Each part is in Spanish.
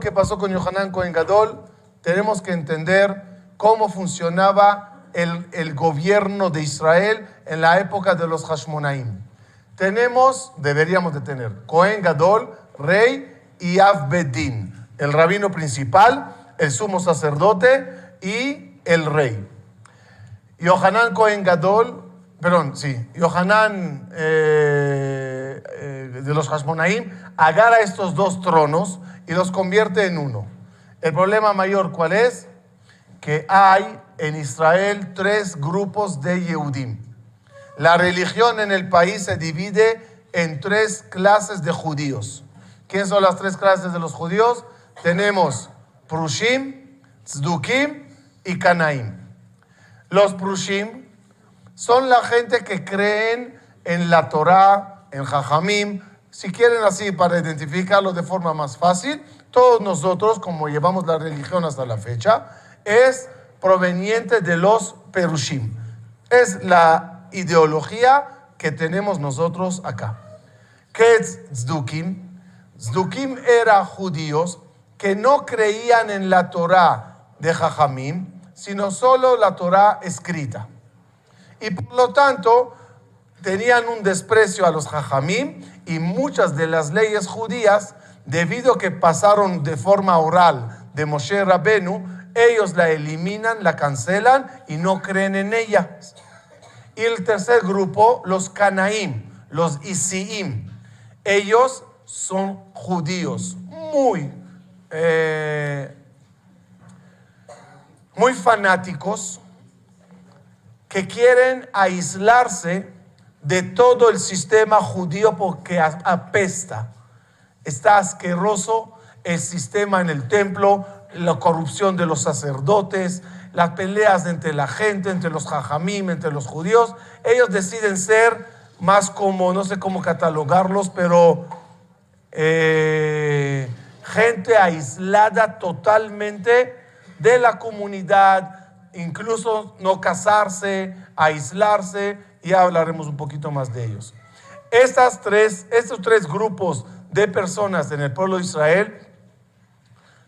que pasó con Yohanan Cohen Gadol, tenemos que entender cómo funcionaba el gobierno de Israel en la época de los Hashmonaim. Deberíamos de tener Cohen Gadol, rey, y Av Bedín, el rabino principal, el sumo sacerdote y el rey. Yohanan Cohen Gadol, Yohanan de los Hashmonaim agarra estos dos tronos y los convierte en uno. El problema mayor, ¿cuál es? Que hay en Israel 3 grupos de Yehudim. La religión en el país se divide en 3 clases de judíos. ¿Quiénes son las 3 clases de los judíos? Tenemos Prushim, Tzdukim y Canaim. Los Prushim son la gente que creen en la Torah, en Jajamim. Si quieren así, para identificarlo de forma más fácil, todos nosotros, como llevamos la religión hasta la fecha, es proveniente de los Perushim. Es la ideología que tenemos nosotros acá. ¿Qué es Tzdukim? Tzdukim eran judíos que no creían en la Torah de Jajamim, sino solo la Torah escrita. Y por lo tanto, tenían un desprecio a los Jajamim y muchas de las leyes judías, debido a que pasaron de forma oral de Moshe Rabenu, ellos la eliminan, la cancelan y no creen en ellas. Y el tercer grupo, los Canaim, los Isiim. Ellos son judíos muy fanáticos que quieren aislarse de todo el sistema judío porque apesta. Está asqueroso el sistema en el templo, la corrupción de los sacerdotes, las peleas entre la gente, entre los jajamim, entre los judíos. Ellos deciden ser más como, no sé cómo catalogarlos, pero gente aislada totalmente de la comunidad, incluso no casarse, aislarse. Ya hablaremos un poquito más de ellos. Estos tres grupos de personas en el pueblo de Israel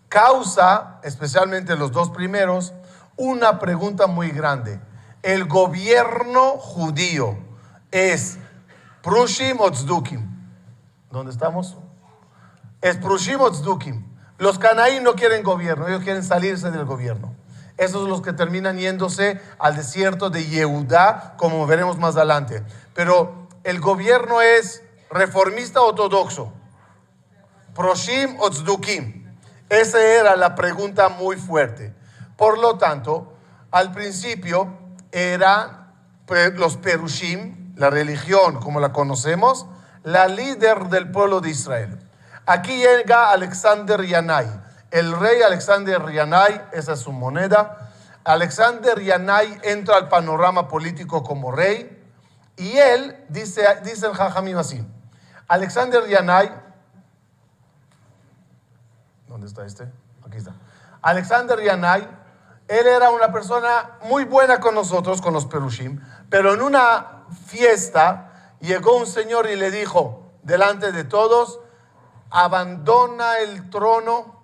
causa, especialmente los 2 primeros, una pregunta muy grande. ¿El gobierno judío es Prushim o Tzdukim? ¿Dónde estamos? ¿Es Prushim o Tzdukim? Los Canaí no quieren gobierno, ellos quieren salirse del gobierno. Esos son los que terminan yéndose al desierto de Yehudá, como veremos más adelante. Pero el gobierno es reformista ortodoxo, Prushim o Tzdukim. Esa era la pregunta muy fuerte. Por lo tanto, al principio eran los Perushim, la religión como la conocemos, la líder del pueblo de Israel. Aquí llega Alexander Yanai. El rey Alexander Yanai, esa es su moneda. Alexander Yanai entra al panorama político como rey y él dice el Jajamim así. Alexander Yanai, ¿dónde está este? Aquí está. Alexander Yanai, él era una persona muy buena con nosotros, con los Perushim, pero en una fiesta llegó un señor y le dijo, delante de todos, abandona el trono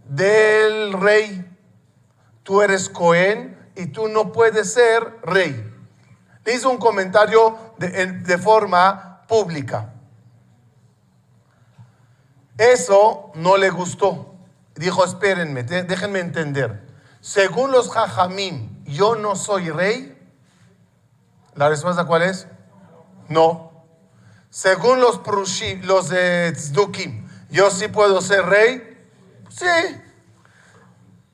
del rey. Tú eres Cohen y tú no puedes ser rey. Le hizo un comentario de forma pública. Eso no le gustó. Dijo, espérenme, déjenme entender. Según los Jajamim, ¿yo no soy rey? ¿La respuesta cuál es? No. Según los Prushim, los de Tzdukim, ¿yo sí puedo ser rey? Sí.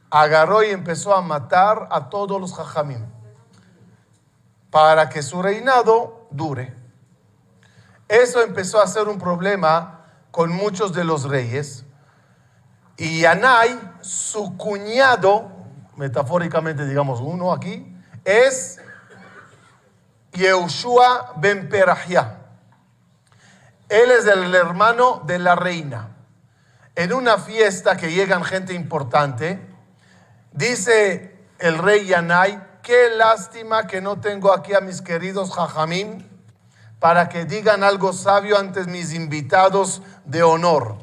Agarró y empezó a matar a todos los Jajamim para que su reinado dure. Eso empezó a ser un problema con muchos de los reyes. Y Yanai, su cuñado, metafóricamente digamos uno aquí, es Yehoshua ben Perahia. Él es el hermano de la reina. En una fiesta que llegan gente importante, dice el rey Yanai, qué lástima que no tengo aquí a mis queridos Jajamim para que digan algo sabio ante mis invitados de honor.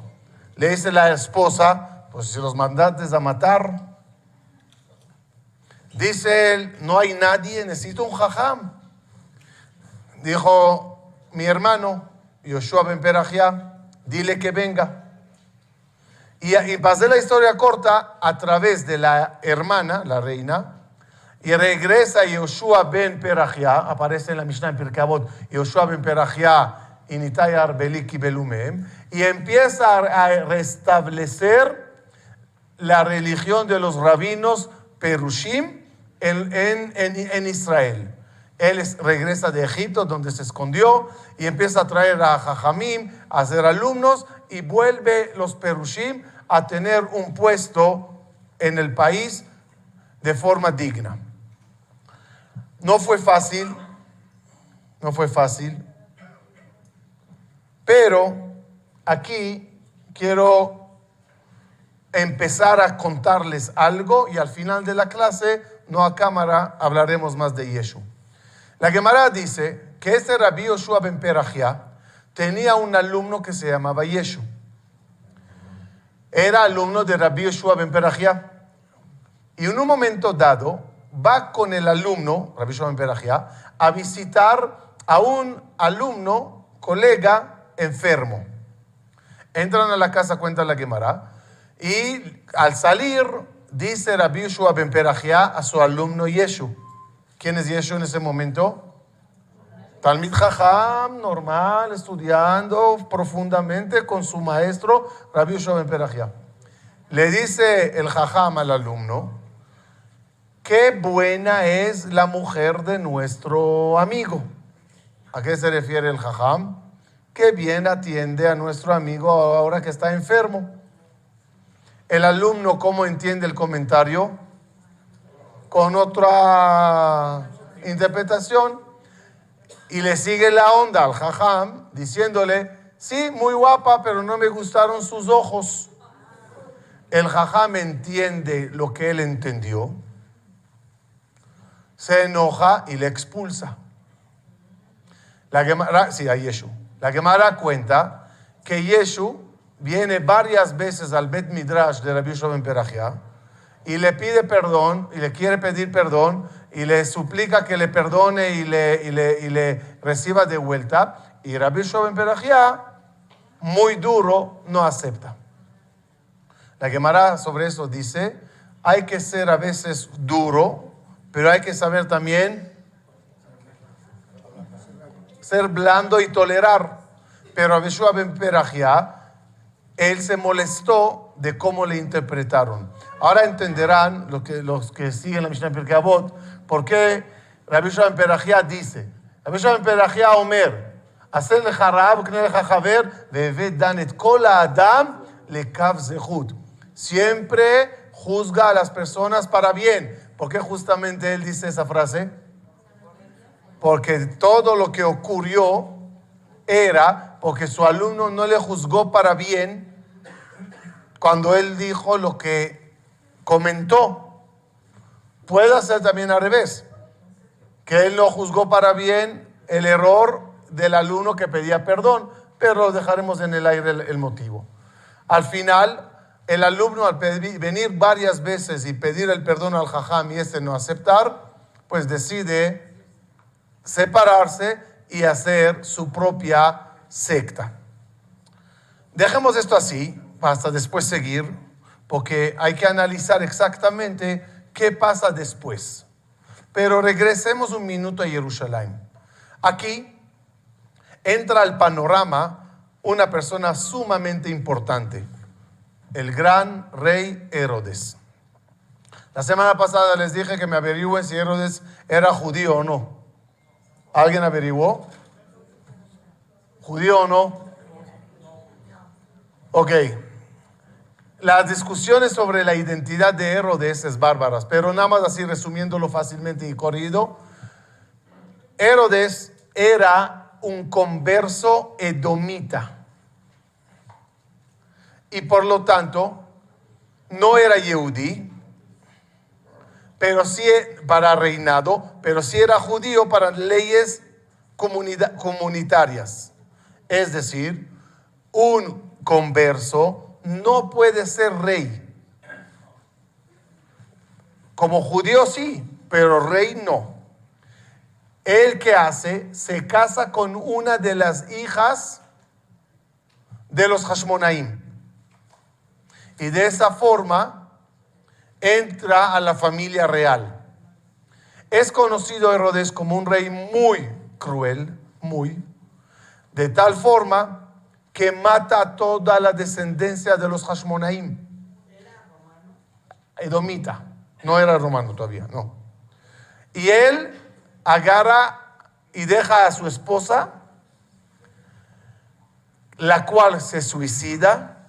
Le dice la esposa, pues si los mandaste a matar. Dice él, no hay nadie, necesito un jajam. Dijo, mi hermano, Yoshua ben Perajía, dile que venga. Y pasé la historia corta a través de la hermana, la reina, y regresa Yoshua ben Perajía, aparece en la Mishnah en Pirkei Avot, Yoshua ben Perajía, Initayar Beliki Belumem, y empieza a restablecer la religión de los rabinos Perushim en Israel. Él regresa de Egipto, donde se escondió, y empieza a traer a Jajamim, a ser alumnos, y vuelve los Perushim a tener un puesto en el país de forma digna. No fue fácil, pero aquí quiero empezar a contarles algo y al final de la clase, no a cámara, hablaremos más de Yeshu. La Gemara dice que este Rabbi Yoshua ben Perajía tenía un alumno que se llamaba Yeshu. Era alumno de Rabbi Yoshua ben Perajía. Y en un momento dado, va con el alumno, Rabbi Yoshua ben Perajía, a visitar a un alumno, colega, enfermo. Entran a la casa, cuenta la Gemara, y al salir, dice Rabbi Yoshua ben Perajía a su alumno Yeshu. ¿Quién es Yeshu en ese momento? Talmid Jajam, normal, estudiando profundamente con su maestro, Rabbi Yoshua ben Perajía. Le dice el Jajam al alumno, qué buena es la mujer de nuestro amigo. ¿A qué se refiere el Jajam? Qué bien atiende a nuestro amigo ahora que está enfermo. El alumno, ¿cómo entiende el comentario? Con otra interpretación. Y le sigue la onda al Jajam, diciéndole, sí, muy guapa, pero no me gustaron sus ojos. El Jajam entiende lo que él entendió, se enoja y le expulsa. La Gemara, sí, a Yeshu. La Gemara cuenta que Yeshu viene varias veces al Bet Midrash de Rabbi Yoshua ben Perajía y le pide perdón, y le quiere pedir perdón, y le suplica que le perdone y le reciba de vuelta. Y Rabbi Yoshua ben Perajía, muy duro, no acepta. La Gemara sobre eso dice, hay que ser a veces duro, pero hay que saber también ser blando y tolerar. Pero Rabbi Yoshua ben Perajía, él se molestó de cómo le interpretaron. Ahora entenderán los que siguen la Mishnah Pirkei Avot, por qué Rabbi Yoshua ben Perajía dice, Rabbi Yoshua ben Perajía Omer, hacer lecha ra'av ukne lecha chaver, ve'eved dan et kol ha'adam lekav zechut. Siempre juzga a las personas para bien. ¿Por qué justamente él dice esa frase? Porque todo lo que ocurrió era porque su alumno no le juzgó para bien cuando él dijo lo que comentó. Puede ser también al revés, que él no juzgó para bien el error del alumno que pedía perdón, pero dejaremos en el aire el motivo. Al final, el alumno al venir varias veces y pedir el perdón al Jajam y no aceptar, pues decide separarse y hacer su propia secta. Dejemos esto así, hasta después seguir, porque hay que analizar exactamente qué pasa después. Pero regresemos un minuto a Jerusalén. Aquí entra al panorama una persona sumamente importante, el gran rey Herodes. La semana pasada les dije que me averigüen si Herodes era judío o no. ¿Alguien averiguó? ¿Judío o no? Ok. Las discusiones sobre la identidad de Herodes es bárbaras, pero nada más así resumiéndolo fácilmente y corrido. Herodes era un converso edomita y por lo tanto no era yehudí, pero sí para reinado, pero sí era judío para leyes comunitarias. Es decir, un converso no puede ser rey. Como judío sí, pero rey no. Él, ¿qué hace? Se casa con una de las hijas de los Hashmonaim. Y de esa forma entra a la familia real. Es conocido Herodes como un rey muy cruel, de tal forma que mata a toda la descendencia de los Hashmonaim. Edomita, no era romano todavía, no. Y él agarra y deja a su esposa, la cual se suicida,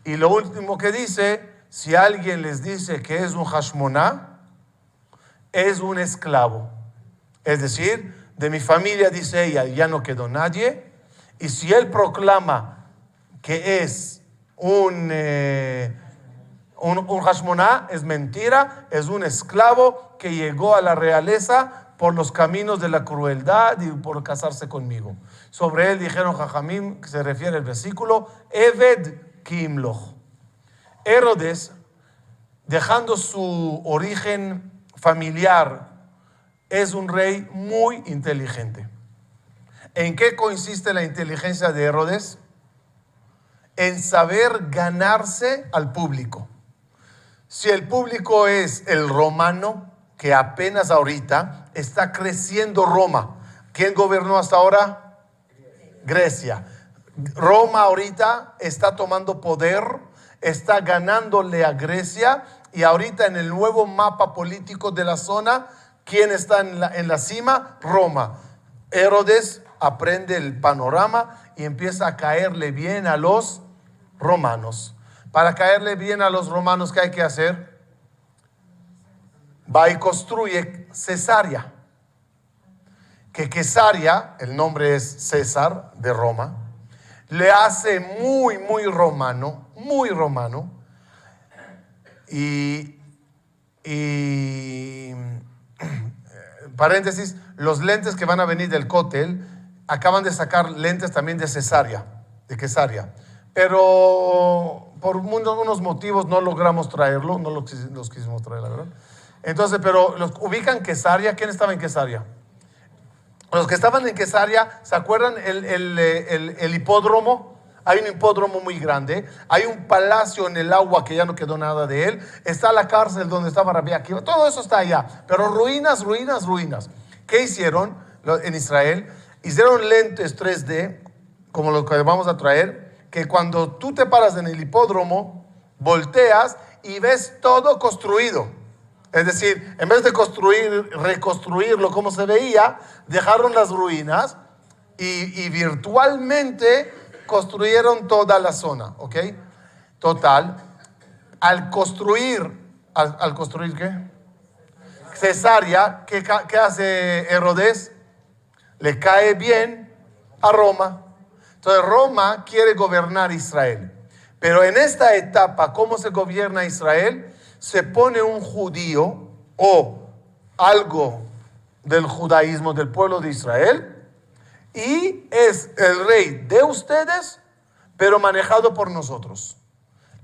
y lo último que dice, si alguien les dice que es un Hashmoná, es un esclavo. Es decir, de mi familia, dice ella, ya no quedó nadie. Y si él proclama que es un Hashmoná, es mentira, es un esclavo que llegó a la realeza por los caminos de la crueldad y por casarse conmigo. Sobre él dijeron Jajamim, que se refiere al versículo, Eved Kimloch. Herodes, dejando su origen familiar, es un rey muy inteligente. ¿En qué consiste la inteligencia de Herodes? En saber ganarse al público. Si el público es el romano, que apenas ahorita está creciendo Roma. ¿Quién gobernó hasta ahora? Grecia. Roma ahorita está tomando poder, está ganándole a Grecia, y ahorita en el nuevo mapa político de la zona, ¿quién está en la cima? Roma. Herodes aprende el panorama y empieza a caerle bien a los romanos. Para caerle bien a los romanos, ¿qué hay que hacer? Va y construye Cesarea. Que Cesarea, el nombre es César de Roma, le hace muy romano, y paréntesis, los lentes que van a venir del cótel, acaban de sacar lentes también de Cesarea, pero por unos motivos no logramos traerlo, no los quisimos traer, la verdad. Entonces, pero los ubican Cesarea. ¿Quién estaba en Cesarea? Los que estaban en Cesarea, ¿se acuerdan el hipódromo? Hay un hipódromo muy grande, hay un palacio en el agua que ya no quedó nada de él, está la cárcel donde estaba Rabbi Akiva, todo eso está allá, pero ruinas. ¿Qué hicieron en Israel? Hicieron lentes 3D, como los que vamos a traer, que cuando tú te paras en el hipódromo, volteas y ves todo construido. Es decir, en vez de reconstruirlo como se veía, dejaron las ruinas y virtualmente construyeron toda la zona, ¿ok? Total, al construir ¿qué? Cesarea, ¿qué hace Herodes? Le cae bien a Roma. Entonces Roma quiere gobernar Israel. Pero en esta etapa, ¿cómo se gobierna Israel? Se pone un judío o algo del judaísmo del pueblo de Israel y es el rey de ustedes, pero manejado por nosotros.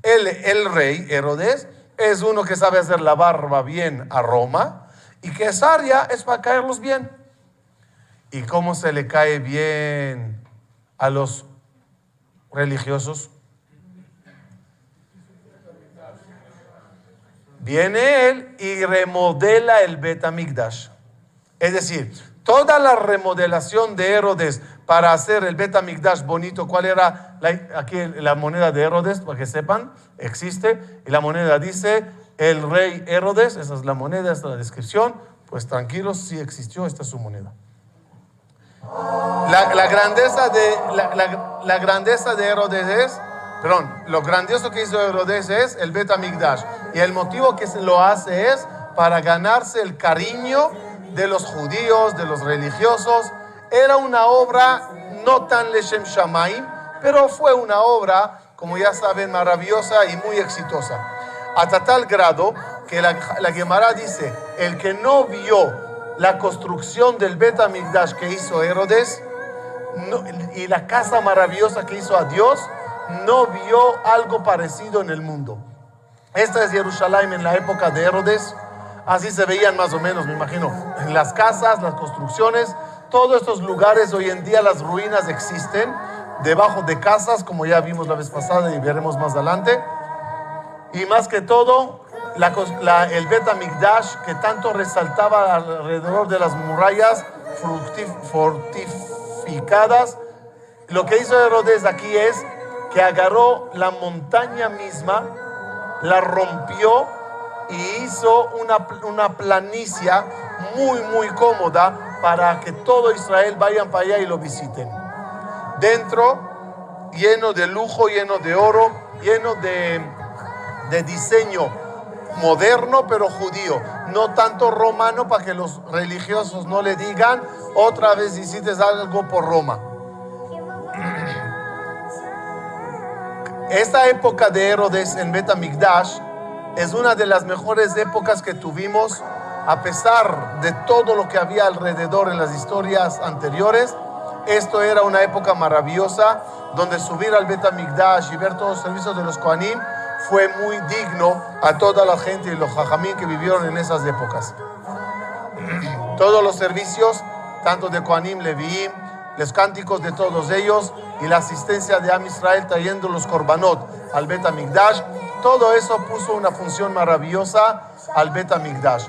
El rey Herodes es uno que sabe hacer la barba bien a Roma, y Cesarea es para caerlos bien. ¿Y cómo se le cae bien a los religiosos? Viene él y remodela el Bet Hamikdash. Es decir, toda la remodelación de Herodes para hacer el Bet Hamikdash bonito. ¿Cuál era? Aquí la moneda de Herodes, para que sepan, existe. Y la moneda dice, el rey Herodes, esa es la moneda, esta es la descripción. Pues tranquilos, sí existió, esta es su moneda. La grandeza de Herodes es... lo grandioso que hizo Herodes es el Bet Hamikdash. Y el motivo que se lo hace es para ganarse el cariño de los judíos, de los religiosos. Era una obra no tan Leshem Shamayim, pero fue una obra, como ya saben, maravillosa y muy exitosa. Hasta tal grado que la Gemara dice, el que no vio la construcción del Bet Hamikdash que hizo Herodes y la casa maravillosa que hizo a Dios, no vio algo parecido en el mundo. Esta es Jerusalén en la época de Herodes. Así se veían más o menos, me imagino, en las casas, las construcciones. Todos estos lugares, hoy en día las ruinas existen debajo de casas, como ya vimos la vez pasada y veremos más adelante. Y más que todo, el Bet HaMikdash, que tanto resaltaba alrededor de las murallas fortificadas. Lo que hizo Herodes aquí es que agarró la montaña misma, la rompió y hizo una planicie muy cómoda para que todo Israel vayan para allá y lo visiten. Dentro, lleno de lujo, lleno de oro, lleno de diseño moderno pero judío, no tanto romano, para que los religiosos no le digan otra vez hiciste algo por Roma. Esta época de Herodes en Bet HaMikdash es una de las mejores épocas que tuvimos, a pesar de todo lo que había alrededor en las historias anteriores. Esto era una época maravillosa, donde subir al Bet HaMikdash y ver todos los servicios de los Kohanim fue muy digno a toda la gente y los Jajamín que vivieron en esas épocas. Todos los servicios, tanto de Kohanim, Leviim, los cánticos de todos ellos y la asistencia de Am Israel trayendo los korbanot al Bet HaMikdash, todo eso puso una función maravillosa al Bet HaMikdash.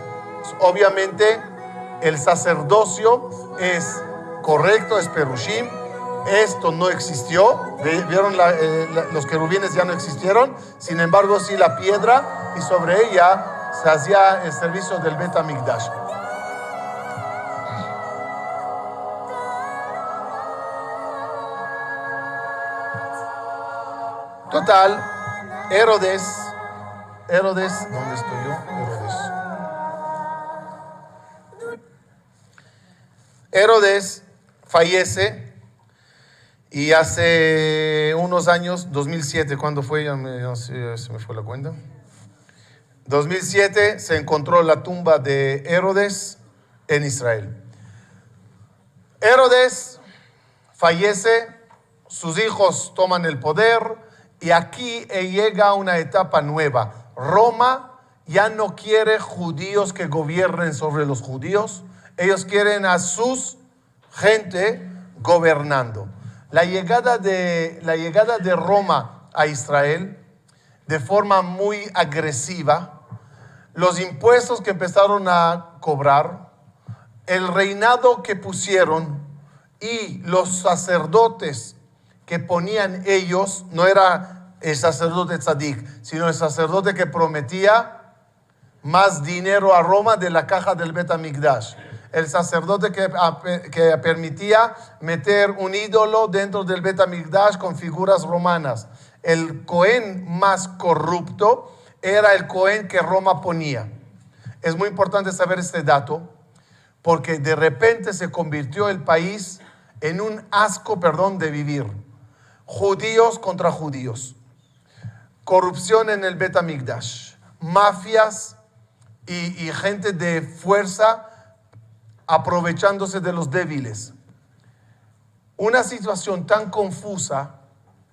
Obviamente el sacerdocio es correcto, es perushim. Esto no existió, vieron los querubines ya no existieron, sin embargo sí la piedra, y sobre ella se hacía el servicio del Bet HaMikdash. Total, Herodes, ¿dónde estoy yo? Herodes fallece. Y hace unos años, 2007, ¿cuándo fue? Ya se me fue la cuenta. 2007 se encontró la tumba de Herodes en Israel. Herodes fallece, sus hijos toman el poder y aquí llega una etapa nueva. Roma ya no quiere judíos que gobiernen sobre los judíos. Ellos quieren a sus gente gobernando. La llegada de Roma a Israel de forma muy agresiva, los impuestos que empezaron a cobrar, el reinado que pusieron y los sacerdotes que ponían ellos, no era el sacerdote tzadik, sino el sacerdote que prometía más dinero a Roma de la caja del Bet HaMikdash. El sacerdote que permitía meter un ídolo dentro del Bet HaMikdash con figuras romanas. El Cohen más corrupto era el Cohen que Roma ponía. Es muy importante saber este dato, porque de repente se convirtió el país en un asco, de vivir. Judíos contra judíos. Corrupción en el Bet HaMikdash. Mafias y gente de fuerza aprovechándose de los débiles. Una situación tan confusa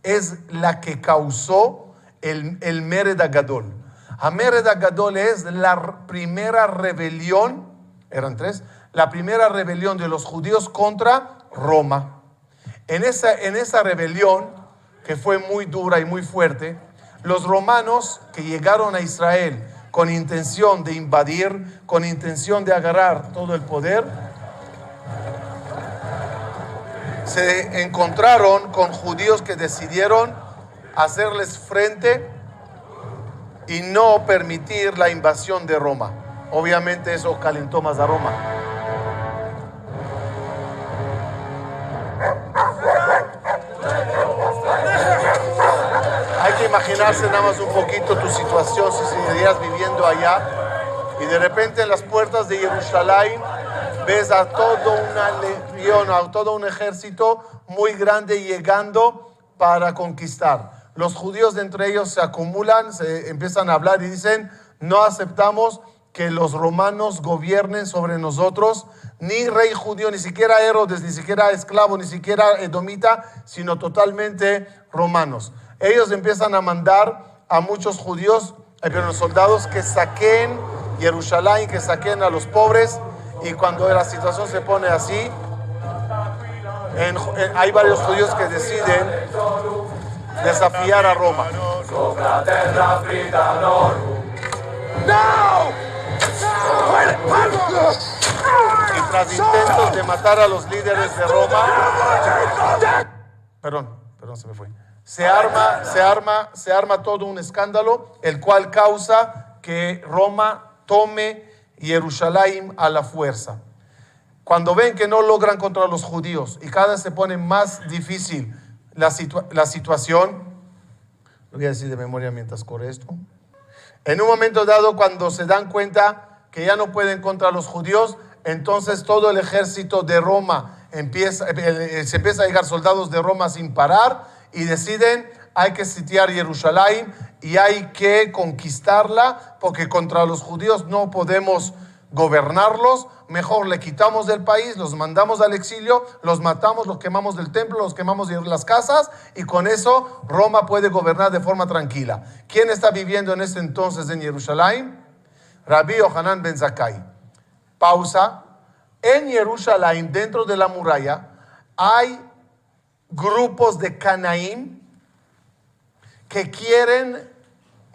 es la que causó el Mered HaGadol. Mered HaGadol es la primera rebelión, eran tres, la primera rebelión de los judíos contra Roma. En esa rebelión, que fue muy dura y muy fuerte, los romanos que llegaron a Israel con intención de invadir, con intención de agarrar todo el poder, se encontraron con judíos que decidieron hacerles frente y no permitir la invasión de Roma. Obviamente eso calentó más a Roma. Hay que imaginarse nada más un poquito tu situación si seguirías viviendo allá y de repente en las puertas de Jerusalén ves a toda una legión, a todo un ejército muy grande llegando para conquistar. Los judíos de entre ellos se acumulan, se empiezan a hablar y dicen: no aceptamos que los romanos gobiernen sobre nosotros, ni rey judío, ni siquiera Herodes, ni siquiera esclavo, ni siquiera edomita, sino totalmente romanos. ellos empiezan a mandar a muchos judíos, pero los soldados que saquen Jerusalén, que saquen a los pobres. Y cuando la situación se pone así, hay varios judíos que deciden desafiar a Roma. Y tras intentos de matar a los líderes de Roma, perdón, se me fue. Se arma todo un escándalo, el cual causa que Roma tome Jerusalén a la fuerza. Cuando ven que no logran contra los judíos y cada vez se pone más difícil la situación, lo voy a decir de memoria mientras corre esto. En un momento dado, cuando se dan cuenta que ya no pueden contra los judíos, entonces todo el ejército de Roma se empieza a llegar soldados de Roma sin parar y deciden: hay que sitiar Jerusalén y hay que conquistarla, porque contra los judíos no podemos gobernarlos. Mejor le quitamos del país, los mandamos al exilio, los matamos, los quemamos del templo, los quemamos de las casas, y con eso Roma puede gobernar de forma tranquila. ¿Quién está viviendo en ese entonces en Jerusalén? Rabbi Yohanan ben Zakkai. Pausa. En Jerusalén, dentro de la muralla, hay grupos de Canaín que quieren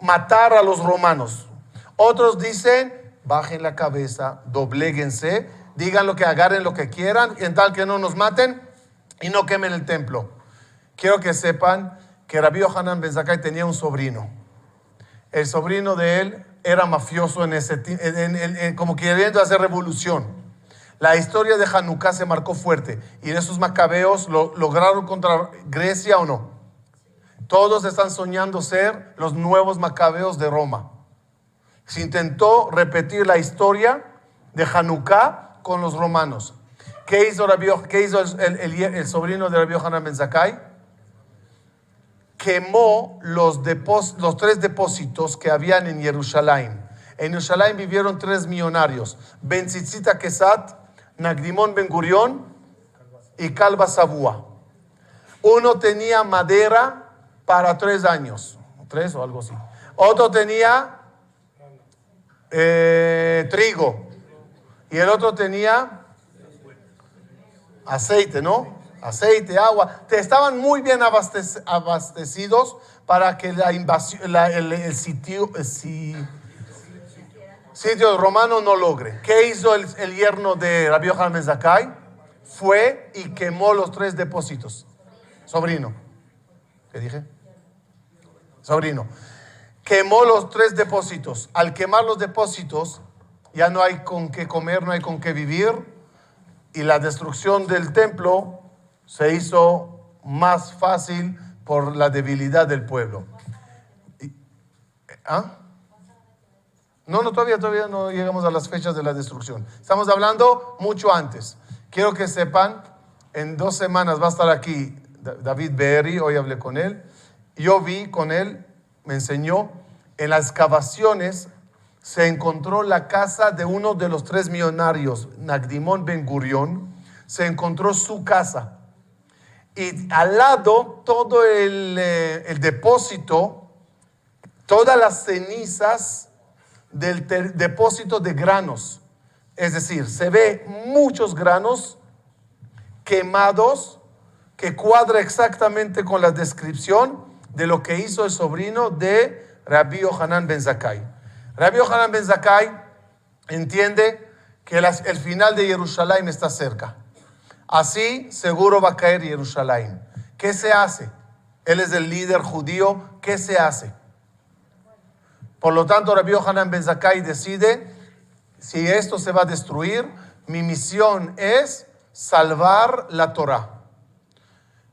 matar a los romanos. Otros dicen: bajen la cabeza, dobléguense, digan lo que, agarren lo que quieran, en tal que no nos maten y no quemen el templo. Quiero que sepan que Rabbi Yohanan ben Zakkai tenía un sobrino. El sobrino de él era mafioso como queriendo hacer revolución. La historia de Hanukkah se marcó fuerte, y esos macabeos lo lograron contra Grecia, ¿o no? Todos están soñando ser los nuevos macabeos de Roma. Se intentó repetir la historia de Hanukkah con los romanos. ¿Qué hizo el sobrino de Rabbi Yohanan ben Zakkai? Quemó los 3 depósitos que habían en Jerusalén. En Jerusalén vivieron 3 millonarios: Ben Tzitzita Kesat, Nagdimon Ben Gurión y Kalba Sabúa. Uno tenía madera para 3 años, 3 o algo así. Otro tenía trigo, y el otro tenía aceite, ¿no? Aceite, agua. Estaban muy bien abastecidos para que la invasión, el sitio romano no logre. ¿Qué hizo el yerno de Rabbi Yohanan ben Zakkai? Fue y quemó los 3 depósitos. Sobrino. ¿Qué dije? Sobrino. Quemó los 3 depósitos. Al quemar los depósitos, ya no hay con qué comer, no hay con qué vivir, y la destrucción del templo se hizo más fácil por la debilidad del pueblo. No, todavía no llegamos a las fechas de la destrucción. Estamos hablando mucho antes. Quiero que sepan, en 2 semanas va a estar aquí David Be'eri, hoy hablé con él. Yo vi con él, me enseñó, en las excavaciones se encontró la casa de uno de los 3 millonarios, Nagdimon Ben Gurión. Se encontró su casa. Y al lado todo el depósito, todas las cenizas del depósito de granos. Es decir, se ve muchos granos quemados, que cuadra exactamente con la descripción de lo que hizo el sobrino de Rabbi Yohanan ben Zakkai. Rabbi Yohanan ben Zakkai entiende que el final de Jerusalén está cerca. Así seguro va a caer Jerusalén. ¿Qué se hace? Él es el líder judío. ¿Qué se hace? Por lo tanto, Rabbi Yohanan ben Zakkai decide: si esto se va a destruir, mi misión es salvar la Torá.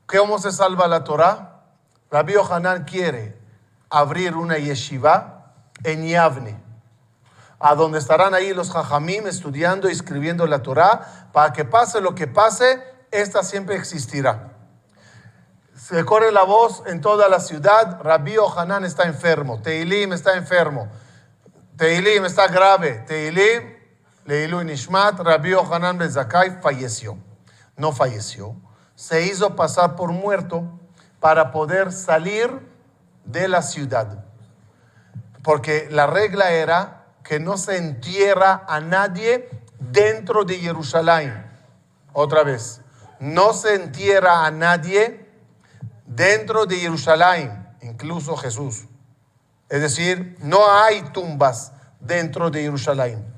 ¿Cómo se salva la Torá? Rabbi Yohanan quiere abrir una yeshiva en Yavne, a donde estarán ahí los jajamim estudiando y escribiendo la Torá, para que pase lo que pase, esta siempre existirá. Se corre la voz en toda la ciudad: Rabbi Yohanan está enfermo, Teilim está enfermo, Teilim está grave, Teilim, Leilu Nishmat, Rabbi Yohanan ben Zakkai falleció. No falleció, se hizo pasar por muerto para poder salir de la ciudad. Porque la regla era que no se entierra a nadie dentro de Jerusalén. Otra vez, no se entierra a nadie dentro de Jerusalén, incluso Jesús. Es decir, no hay tumbas dentro de Jerusalén.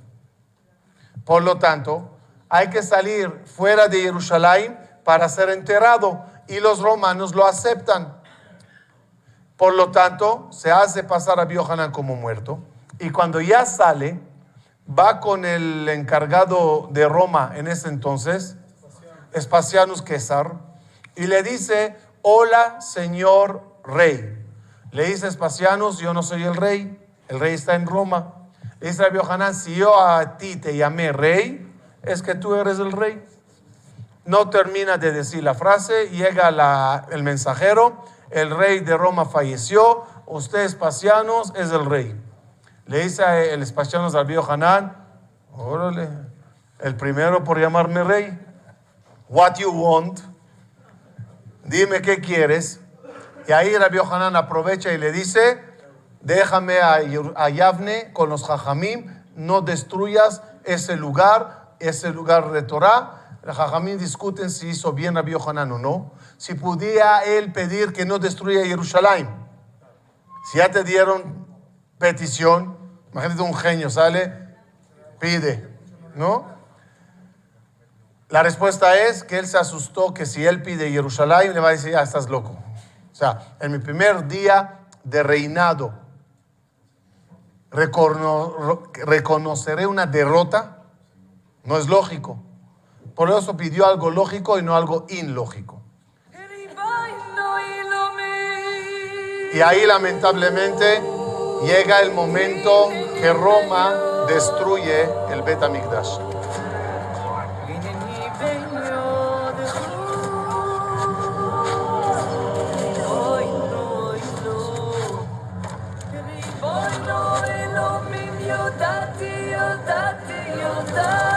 Por lo tanto, hay que salir fuera de Jerusalén para ser enterrado y los romanos lo aceptan. Por lo tanto, se hace pasar a Yohanan como muerto y cuando ya sale, va con el encargado de Roma en ese entonces, Espacianus César, y le dice: hola, señor rey. Le dice Espacianus: yo no soy el rey está en Roma. Le dice a Yohanan: si yo a ti te llamé rey, es que tú eres el rey. No termina de decir la frase, llega el mensajero: el rey de Roma falleció, usted Espacianus es el rey. Le dice el Espacianus al Yohanan: órale, el primero por llamarme rey. What you want? Dime qué quieres. Y ahí Rabbi Yohanan aprovecha y le dice: déjame a Yavne con los Jajamim, no destruyas ese lugar de Torah. Los Jajamim discuten si hizo bien Rabbi Yohanan o no. Si podía él pedir que no destruya Jerusalén. Si ya te dieron petición, imagínate un genio sale, pide, ¿no? La respuesta es que él se asustó que si él pide Jerusalén, le va a decir: ah, estás loco. O sea, en mi primer día de reinado, reconoceré una derrota. No es lógico. Por eso pidió algo lógico y no algo ilógico. Y ahí lamentablemente llega el momento que Roma destruye el Bet HaMikdash.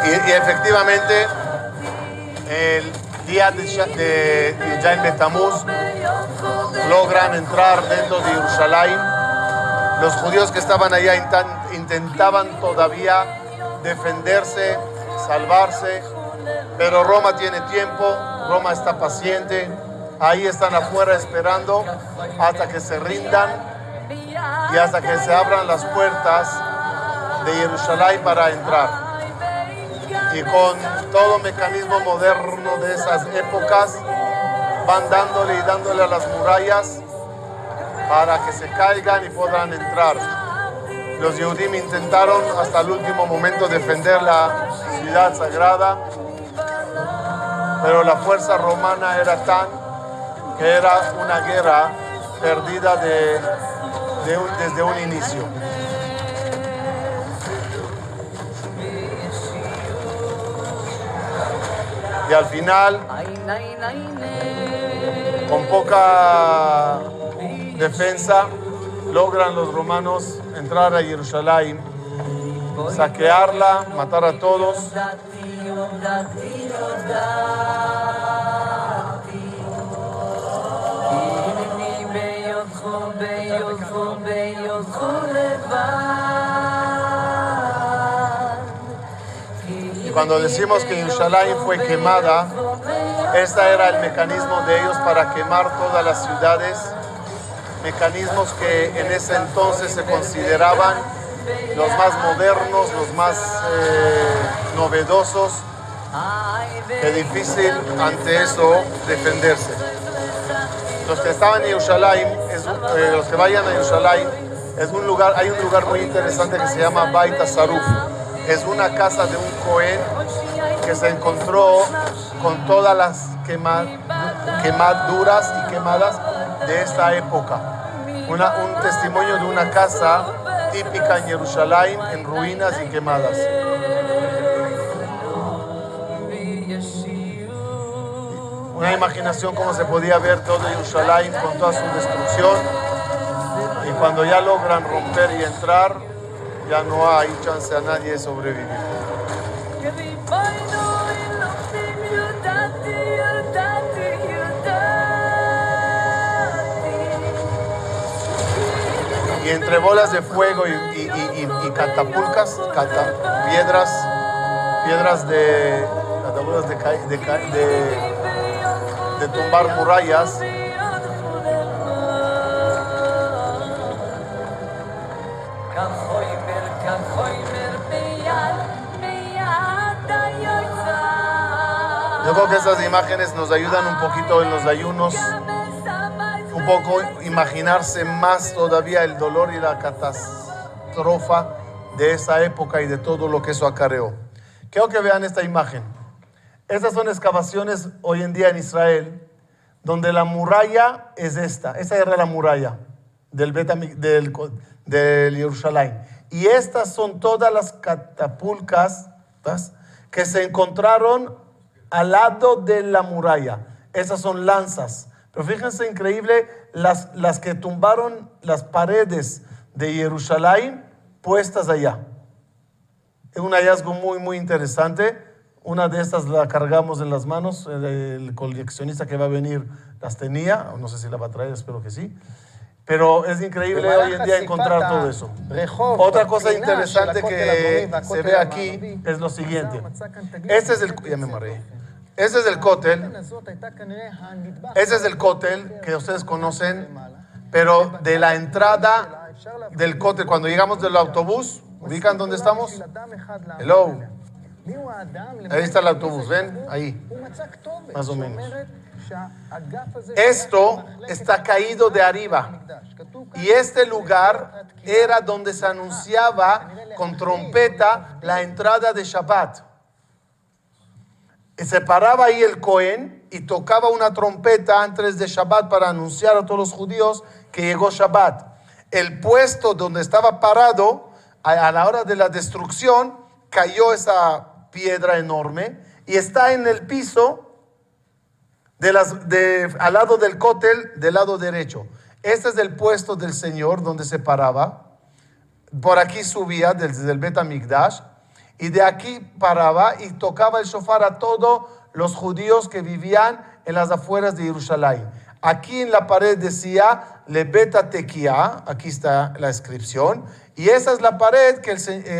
Y efectivamente, el día de Yud Betamuz logran entrar dentro de Jerusalén. Los judíos que estaban allá intentaban todavía defenderse, salvarse, pero Roma tiene tiempo, Roma está paciente. Ahí están afuera esperando hasta que se rindan y hasta que se abran las puertas de Jerusalén para entrar. Y con todo mecanismo moderno de esas épocas van dándole y dándole a las murallas para que se caigan y puedan entrar. Los Yehudim intentaron hasta el último momento defender la ciudad sagrada, pero la fuerza romana era tan que era una guerra perdida desde un inicio. Y al final, con poca defensa, logran los romanos entrar a Jerusalén, saquearla, matar a todos. Y cuando decimos que Jerusalén fue quemada, este era el mecanismo de ellos para quemar todas las ciudades, mecanismos que en ese entonces se consideraban los más modernos, los más novedosos. Qué difícil ante eso defenderse. Los que estaban en Jerusalén, los que vayan a Jerusalén, hay un lugar muy interesante que se llama Beit HaSaruf. Es una casa de un Cohen que se encontró con todas las quemaduras y quemadas de esta época. Un testimonio de una casa típica en Jerusalén en ruinas y quemadas. Una imaginación cómo se podía ver todo Jerusalén con toda su destrucción. Y cuando ya logran romper y entrar, ya no hay chance a nadie de sobrevivir. entre bolas de fuego y catapulcas, piedras de tumbar murallas. Yo creo que esas imágenes nos ayudan un poquito en los ayunos, un poco imaginarse más todavía el dolor y la catástrofe de esa época y de todo lo que eso acarreó. Quiero que vean esta imagen. Estas son excavaciones hoy en día en Israel, donde la muralla es esta. Esa era la muralla del Jerusalén. Y estas son todas las catapulcas que se encontraron al lado de la muralla. Esas son lanzas. Pero fíjense, increíble, las que tumbaron las paredes de Jerusalén puestas allá. Es un hallazgo muy, muy interesante. Una de estas la cargamos en las manos. El coleccionista que va a venir las tenía. No sé si la va a traer, espero que sí. Pero es increíble hoy en día encontrar todo eso. Otra cosa interesante que se ve aquí es lo siguiente. Este es el... Ya me mareé. Ese es el cótel. Ese es el cótel que ustedes conocen, pero de la entrada del cótel, cuando llegamos del autobús, ¿ubican dónde estamos? Hello. Ahí está el autobús, ¿ven? Ahí, más o menos. Esto está caído de arriba. Y este lugar era donde se anunciaba con trompeta la entrada de Shabbat. Y se paraba ahí el Cohen y tocaba una trompeta antes de Shabbat para anunciar a todos los judíos que llegó Shabbat. El puesto donde estaba parado, a la hora de la destrucción, cayó esa piedra enorme y está en el piso al lado del cótel, del lado derecho. Este es el puesto del Señor donde se paraba. Por aquí subía desde el Bet HaMikdash. Y de aquí paraba y tocaba el shofar a todos los judíos que vivían en las afueras de Jerusalén. Aquí en la pared decía Lebeta Tequia, aquí está la inscripción. Y esa es la pared que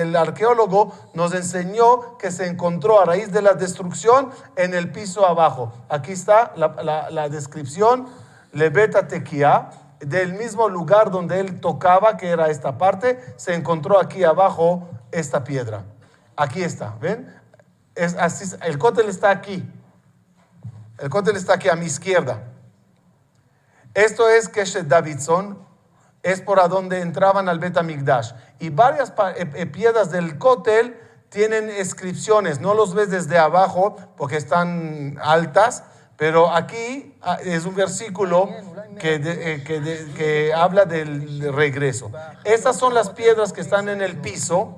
el arqueólogo nos enseñó que se encontró a raíz de la destrucción en el piso abajo. Aquí está la descripción, Lebeta Tequia, del mismo lugar donde él tocaba, que era esta parte, se encontró aquí abajo esta piedra. Aquí está, ¿ven? El cótel está aquí. El cótel está aquí a mi izquierda. Esto es Keshet Davidson, es por a donde entraban al Bet HaMikdash. Y varias piedras del cótel tienen inscripciones. No los ves desde abajo porque están altas, pero aquí es un versículo que habla del regreso. Estas son las piedras que están en el piso,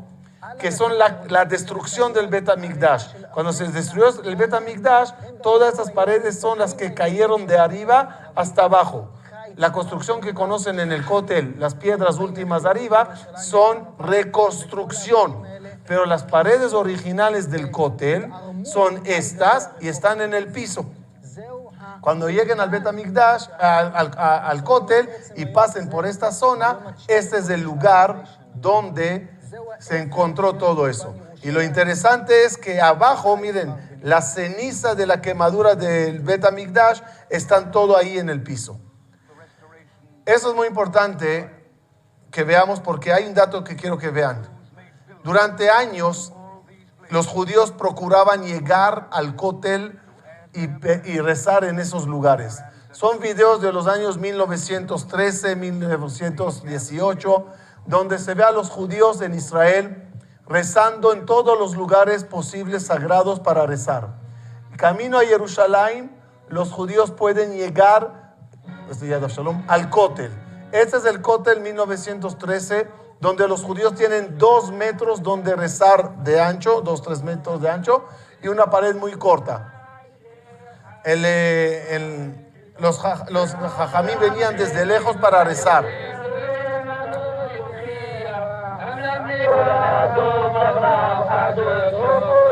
que son la destrucción del Bet HaMikdash. Cuando se destruyó el Bet HaMikdash, todas estas paredes son las que cayeron de arriba hasta abajo. La construcción que conocen en el cótel, las piedras últimas de arriba, son reconstrucción. Pero las paredes originales del cótel son estas y están en el piso. Cuando lleguen al Bet HaMikdash, al cótel y pasen por esta zona, este es el lugar donde se encontró todo eso. Y lo interesante es que abajo, miren, la ceniza de la quemadura del Bet HaMikdash están todo ahí en el piso. Eso es muy importante que veamos porque hay un dato que quiero que vean. Durante años, los judíos procuraban llegar al cótel y rezar en esos lugares. Son videos de los años 1913, 1918, donde se ve a los judíos en Israel rezando en todos los lugares posibles sagrados para rezar. Camino a Jerusalén, los judíos pueden llegar al cótel. Este es el cótel 1913, donde los judíos tienen 2 metros donde rezar de ancho, 2-3 metros de ancho, y una pared muy corta. Los jajamí venían desde lejos para rezar.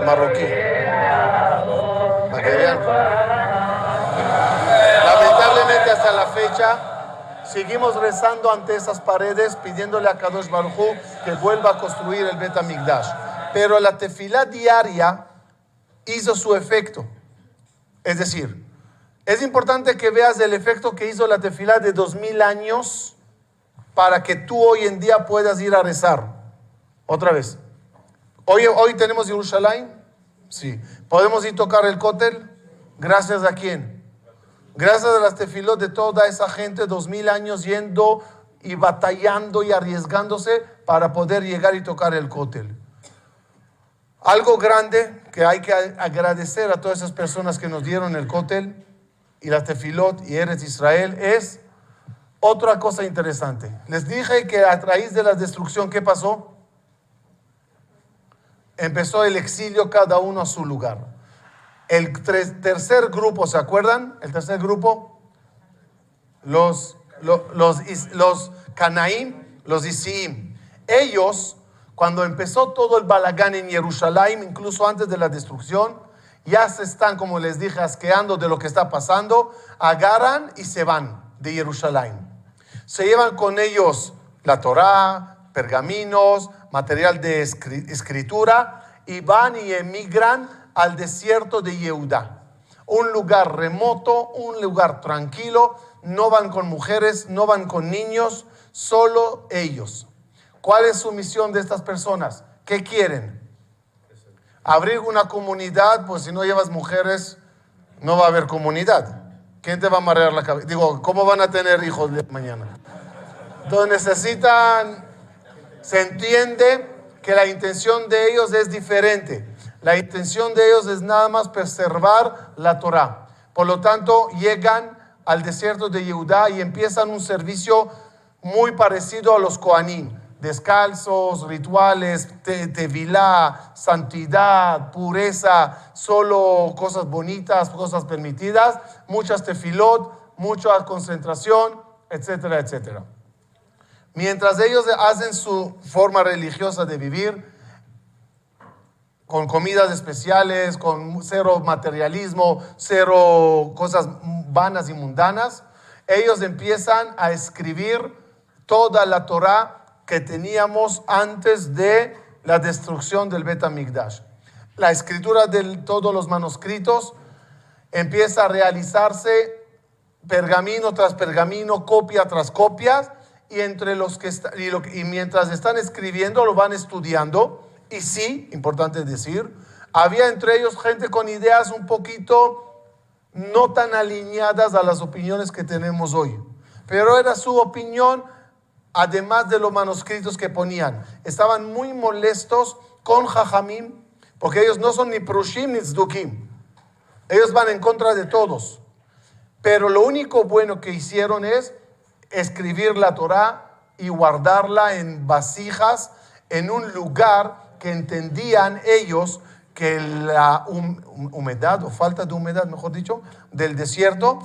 Marroquí. Para que vean. Lamentablemente hasta la fecha Seguimos rezando ante esas paredes, pidiéndole a Kadosh Baruj Hu que vuelva a construir el Bet HaMikdash. Pero la tefilá diaria hizo su efecto. Es decir, es importante que veas el efecto que hizo la tefilá de 2000 años para que tú hoy en día puedas ir a rezar. Otra vez. Hoy tenemos Jerusalén. Sí. ¿Podemos ir a tocar el cótel? ¿Gracias a quién? Gracias a las tefilot de toda esa gente, 2000 años yendo y batallando y arriesgándose para poder llegar y tocar el cótel. Algo grande que hay que agradecer a todas esas personas que nos dieron el cótel y las tefilot y Eretz Israel es otra cosa interesante. Les dije que a raíz de la destrucción, ¿qué pasó? Empezó el exilio, cada uno a su lugar. El tercer grupo, ¿se acuerdan? El tercer grupo, los Canaim, los Isiim. Ellos, cuando empezó todo el balagán en Jerusalén, incluso antes de la destrucción, ya se están, como les dije, asqueando de lo que está pasando, agarran y se van de Jerusalén. Se llevan con ellos la Torá, pergaminos, material de escritura, y van y emigran al desierto de Yehudá, un lugar remoto, un lugar tranquilo. No van con mujeres, no van con niños, solo ellos. ¿Cuál es su misión de estas personas? ¿Qué quieren? Abrir una comunidad. Pues si no llevas mujeres, no va a haber comunidad. ¿Quién te va a marear la cabeza? Digo, ¿cómo van a tener hijos de mañana? Entonces necesitan, se entiende que la intención de ellos es diferente. La intención de ellos es nada más preservar la Torá. Por lo tanto, llegan al desierto de Yehudá y empiezan un servicio muy parecido a los Kohanim. Descalzos, rituales, tevilá, santidad, pureza, solo cosas bonitas, cosas permitidas, muchas tefilot, mucha concentración, etcétera, etcétera. Mientras ellos hacen su forma religiosa de vivir, con comidas especiales, con cero materialismo, cero cosas vanas y mundanas, ellos empiezan a escribir toda la Torá que teníamos antes de la destrucción del Bet HaMikdash. La escritura de todos los manuscritos empieza a realizarse pergamino tras pergamino, copia tras copia, y entre los que y mientras están escribiendo lo van estudiando. Y sí, importante decir, había entre ellos gente con ideas un poquito no tan alineadas a las opiniones que tenemos hoy. Pero era su opinión, además de los manuscritos que ponían. Estaban muy molestos con Jajamim, porque ellos no son ni Prushim ni Tzdukim. Ellos van en contra de todos. Pero lo único bueno que hicieron es escribir la Torá y guardarla en vasijas, en un lugar que entendían ellos que la humedad, o falta de humedad, mejor dicho, del desierto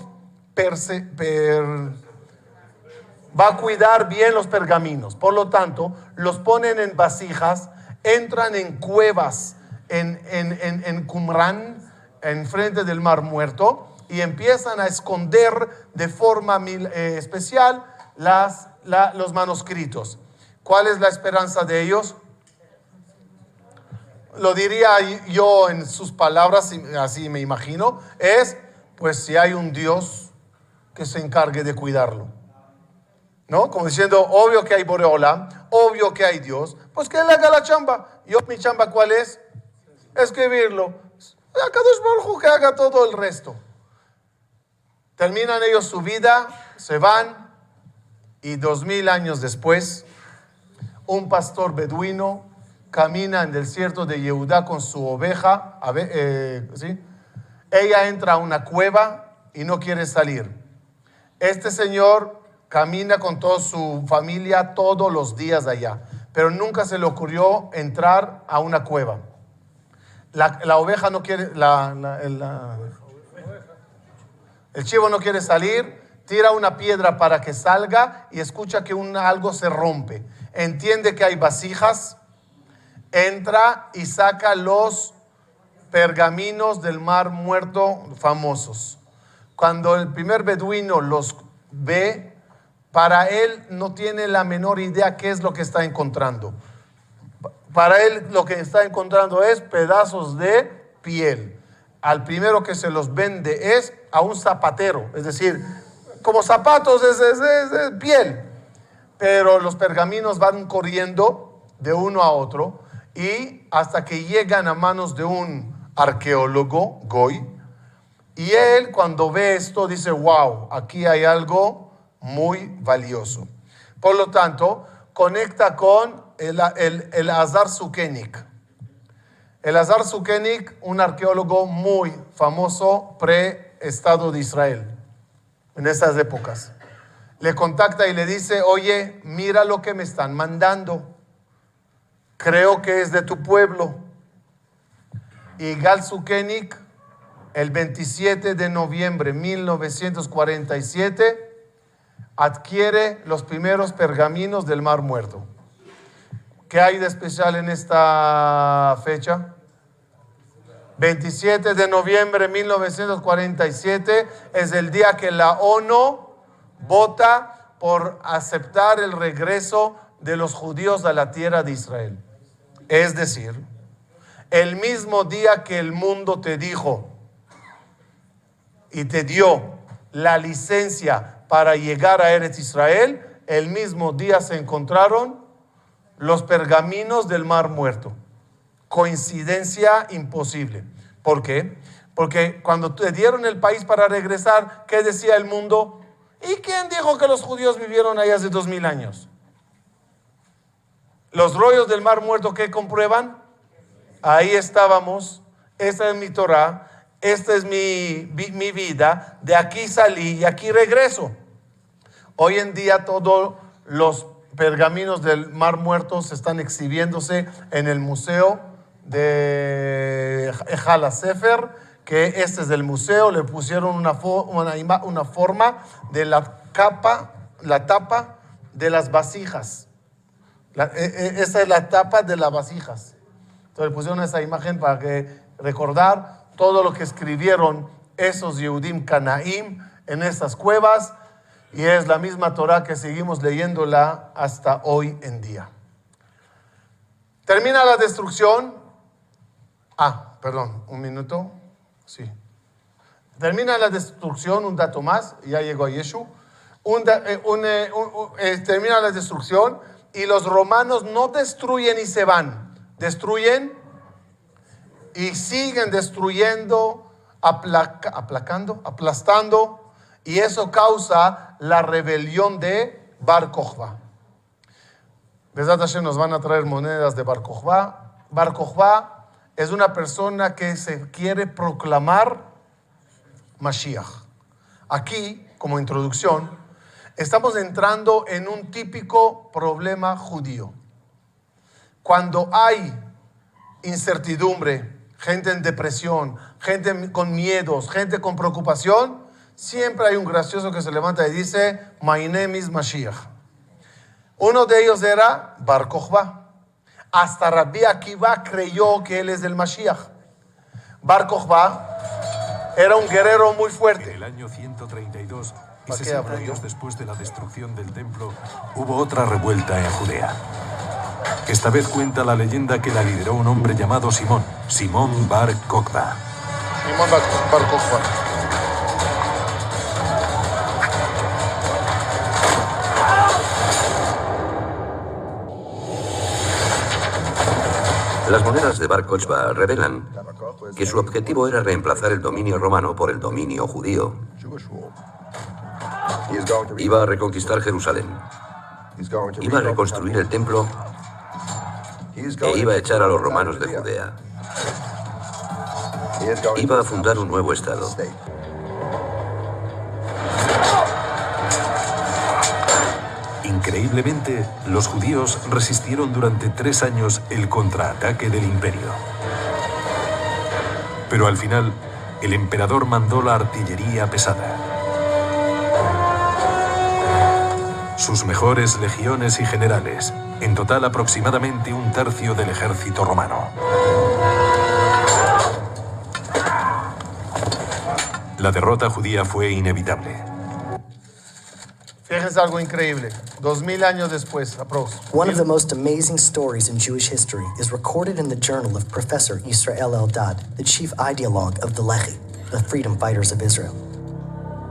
va a cuidar bien los pergaminos. Por lo tanto, los ponen en vasijas, entran en cuevas en Qumran, enfrente del Mar Muerto, y empiezan a esconder de forma especial los manuscritos. ¿Cuál es la esperanza de ellos? Lo diría yo en sus palabras, así me imagino, es, pues si hay un Dios que se encargue de cuidarlo, ¿no? Como diciendo, obvio que hay Boreolam, obvio que hay Dios, pues que él haga la chamba. Yo, mi chamba, ¿cuál es? Escribirlo. A Kadosh Baruj Hu que haga todo el resto. Terminan ellos su vida, se van, y 2000 años después, un pastor beduino camina en el desierto de Yehudá con su oveja, ¿sí? Ella entra a una cueva y no quiere salir. Este señor camina con toda su familia todos los días allá, pero nunca se le ocurrió entrar a una cueva. La oveja no quiere, el chivo no quiere salir, tira una piedra para que salga y escucha que algo se rompe. Entiende que hay vasijas, entra y saca los pergaminos del Mar Muerto famosos. Cuando el primer beduino los ve, Para él no tiene la menor idea qué es lo que está encontrando. Para él lo que está encontrando es pedazos de piel. Al primero que se los vende es a un zapatero, es decir, como zapatos es piel. Pero los pergaminos van corriendo de uno a otro y hasta que llegan a manos de un arqueólogo, Goy, y él cuando ve esto dice, wow, aquí hay algo muy valioso. Por lo tanto, conecta con el Azar Sukenik. El Azar Sukenik, un arqueólogo muy famoso pre-Estado de Israel, en esas épocas. Le contacta y le dice, oye, mira lo que me están mandando. Creo que es de tu pueblo. Y Gal Sukenik, el 27 de noviembre de 1947, adquiere los primeros pergaminos del Mar Muerto. ¿Qué hay de especial en esta fecha? 27 de noviembre de 1947 es el día que la ONU vota por aceptar el regreso de los judíos a la tierra de Israel. Es decir, el mismo día que el mundo te dijo y te dio la licencia para llegar a Eretz Israel, el mismo día se encontraron los pergaminos del Mar Muerto. Coincidencia imposible. ¿Por qué? Porque cuando te dieron el país para regresar, ¿qué decía el mundo? ¿Y quién dijo que los judíos vivieron ahí hace 2000 años? Los rollos del Mar Muerto, ¿qué comprueban? Ahí estábamos, esta es mi Torah, esta es mi vida, de aquí salí y aquí regreso. Hoy en día todos los pergaminos del Mar Muerto se están exhibiéndose en el museo de Ejal HaSefer, que este es del museo, le pusieron una forma de la tapa de las vasijas. Esa es la tapa de las vasijas. Entonces le pusieron esa imagen para que recordar todo lo que escribieron esos Yehudim Canaim en esas cuevas, y es la misma Torah que seguimos leyéndola hasta hoy en día. Termina la destrucción. Perdón, un minuto. Sí. Termina la destrucción, un dato más, ya llegó a Yeshu. Termina la destrucción y los romanos no destruyen y se van, destruyen y siguen destruyendo, aplastando, y eso causa la rebelión de Bar Kokhba. Besat Hashem nos van a traer monedas de Bar Kokhba. Bar Kokhba es una persona que se quiere proclamar Mashiach. Aquí, como introducción, estamos entrando en un típico problema judío. Cuando hay incertidumbre, gente en depresión, gente con miedos, gente con preocupación, siempre hay un gracioso que se levanta y dice, My name is Mashiach. Uno de ellos era Bar Kokhba. Hasta Rabbi Akiva creyó que él es el Mashiach. Bar Kokhba era un guerrero muy fuerte. En el año 132 y 60 años después de la destrucción del templo, hubo otra revuelta en Judea. Esta vez cuenta la leyenda que la lideró un hombre llamado Simón Bar Kokhba. Simón Bar Kokhba. Las monedas de Bar Kokhba revelan que su objetivo era reemplazar el dominio romano por el dominio judío. Iba a reconquistar Jerusalén, iba a reconstruir el templo e iba a echar a los romanos de Judea. Iba a fundar un nuevo estado. Increíblemente, los judíos resistieron durante 3 años el contraataque del imperio. Pero al final, el emperador mandó la artillería pesada. Sus mejores legiones y generales, en total aproximadamente 1/3 del ejército romano. La derrota judía fue inevitable. Fíjense algo increíble. 2000 años después, aprox. One of the most amazing stories in Jewish history is recorded in the journal of Professor Yisrael Eldad, the chief ideologue of the Lehi, the freedom fighters of Israel.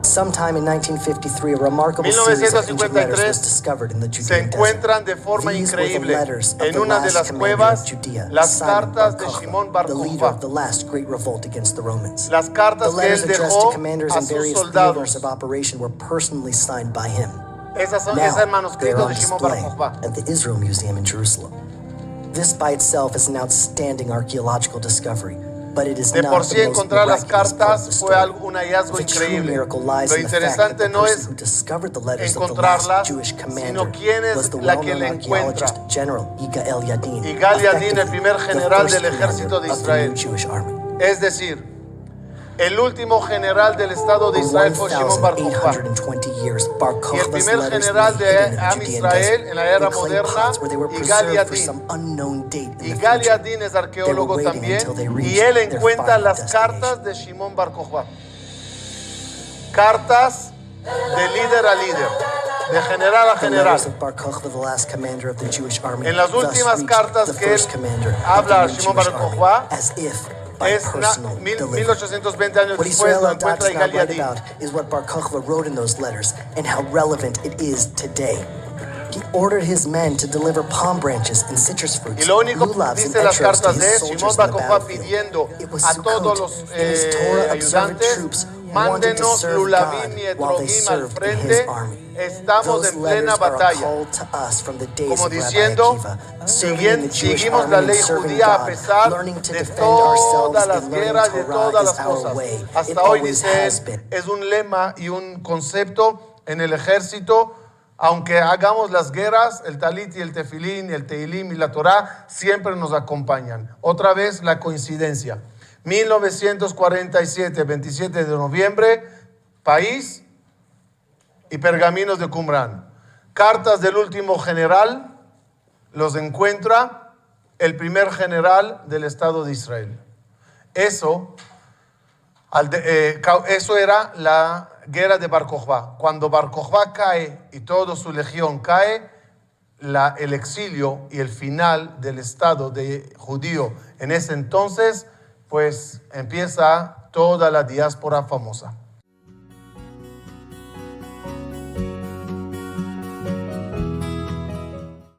Sometime in 1953, a remarkable series of ancient letters was discovered in the Se Judean encuentran desert. de forma These were the increíble letters of en the una de last las commander cuevas, of Judea, las Simon cartas de Bar Shimon Kokhba, Bar the leader of Kokhba. the last great revolt against the Romans. Las The cartas que letters él addressed to dejó commanders a and sus various theaters soldados. of operation were personally signed by him. Ese es el Now, they're manuscrito on de Shimon Bar display Kokhba. at the Israel Museum in Jerusalem. This by itself is an outstanding archaeological discovery, but it is De not por the sí most encontrar las miraculous part of the cartas fue story. un hallazgo The true increíble. miracle lies Lo in the fact that interesante the no person es who discovered the letters of the encontrarlas, last Jewish commander sino quién es was the la que well-known le encuentra. archaeologist General Yigael Yadin, Yigael Yadin, el effectively primer the general first del ejército de commander of the Israel. new Jewish army. Es decir, el último general del Estado de For Israel fue Shimon Bar Kokhba. 1,820 years, Bar Y el Kokhba's primer letters general lay de hidden in the Am Judean Israel desert en la era in clay moderna, pots where they were Yigael preserved for Yadin. some unknown date in the Yigael future. Yadin es arqueólogo They were waiting también until they y reached él their encuentra final las destination. cartas de Shimon Bar Kokhba. Cartas de líder a líder, de general a The general. letters of Bar Kokhba, the last commander of the Jewish army, En las thus últimas reached cartas the que first él commander of habla a the new Shimon Jewish Bar army, Kokhba, as if by Es personal delivery. 1820 años What después Israel lo Eldad encuentra does not Yigael write Yadin. about is what Bar Kokhba wrote in those letters and how relevant it is today. He ordered his men to deliver palm branches and citrus fruits, Y lo único lulavs dice and las etros to cartas de his Shimon soldiers Bar in the Kokhba battlefield. pidiendo It was a todos Sukkot, los and his Torah observant ayudantes, troops wanted to mándenos serve lulavim God y while they etrogim al served in his frente, army. estamos Those en plena letters are a batalla. call to us from the days Como of Rabbi diciendo, Akiva, serving in the Jewish seguimos army la and ley serving judía a God, pesar learning to de defend ourselves todas las and learning guerras, de Torah todas is las our cosas. way. It Hasta hoy, always dice has él, been. es un lema y un concepto en el ejército. Aunque hagamos las guerras, el talit y el tefilín, el teilim y la Torah siempre nos acompañan. Otra vez la coincidencia. 1947, 27 de noviembre, país y pergaminos de Qumrán. Cartas del último general, los encuentra el primer general del Estado de Israel. Eso era la guerra de Bar Kokhba. Cuando Bar Kokhba cae y toda su legión cae, el exilio y el final del Estado de judío en ese entonces, pues empieza toda la diáspora famosa.